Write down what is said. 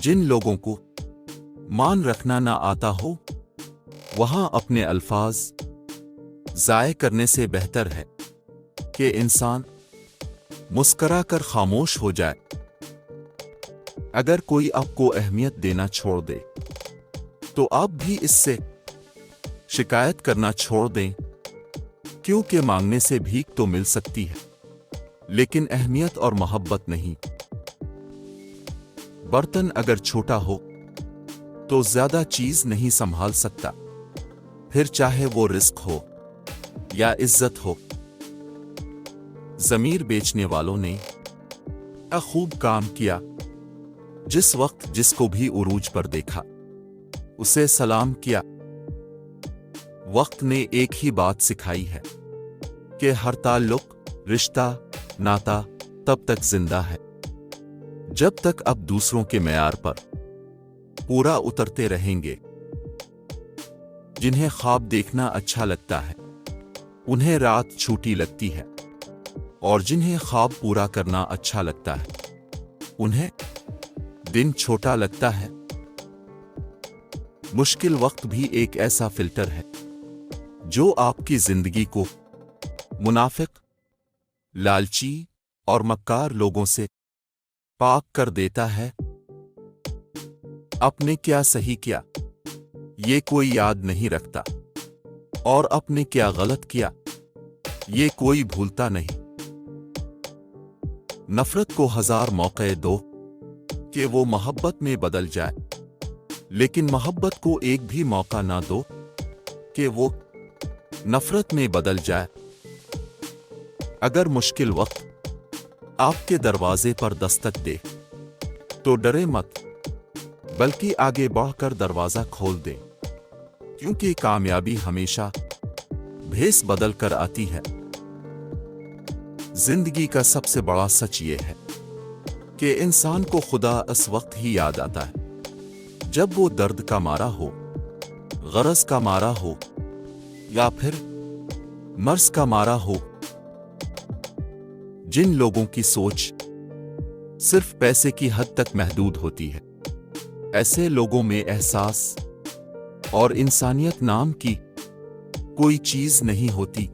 जिन लोगों को मान रखना ना आता हो वहां अपने अल्फाज ज़ाय करने से बेहतर है कि इंसान मुस्करा कर खामोश हो जाए। अगर कोई आपको अहमियत देना छोड़ दे तो आप भी इससे शिकायत करना छोड़ दें, क्योंकि मांगने से भीख तो मिल सकती है लेकिन अहमियत और मोहब्बत नहीं। बर्तन अगर छोटा हो तो ज्यादा चीज नहीं संभाल सकता, फिर चाहे वो रिस्क हो या इज्जत हो। ज़मीर बेचने वालों ने खूब काम किया। जिस वक्त जिसको भी उरूज पर देखा उसे सलाम किया। वक्त ने एक ही बात सिखाई है कि हर ताल्लुक, रिश्ता, नाता तब तक जिंदा है जब तक आप दूसरों के मेयार पर पूरा उतरते रहेंगे। जिन्हें ख्वाब देखना अच्छा लगता है उन्हें रात छोटी लगती है, और जिन्हें ख्वाब पूरा करना अच्छा लगता है उन्हें दिन छोटा लगता है। मुश्किल वक्त भी एक ऐसा फिल्टर है जो आपकी जिंदगी को मुनाफिक, लालची और मक्कार लोगों से पाक कर देता है। आपने क्या सही किया ये कोई याद नहीं रखता, और आपने क्या गलत किया ये कोई भूलता नहीं। नफरत को 1000 मौके दो कि वो मोहब्बत में बदल जाए, लेकिन मोहब्बत को एक भी मौका ना दो कि वो नफरत में बदल जाए। अगर मुश्किल वक्त आपके दरवाजे पर दस्तक दे तो डरे मत, बल्कि आगे बढ़कर दरवाजा खोल दे, क्योंकि कामयाबी हमेशा भेस बदल कर आती है। जिंदगी का सबसे बड़ा सच ये है कि इंसान को खुदा इस वक्त ही याद आता है जब वो दर्द का मारा हो, गरज का मारा हो या फिर मर्ज का मारा हो। जिन लोगों की सोच सिर्फ पैसे की हद तक महदूद होती है, ऐसे लोगों में एहसास और इंसानियत नाम की कोई चीज नहीं होती।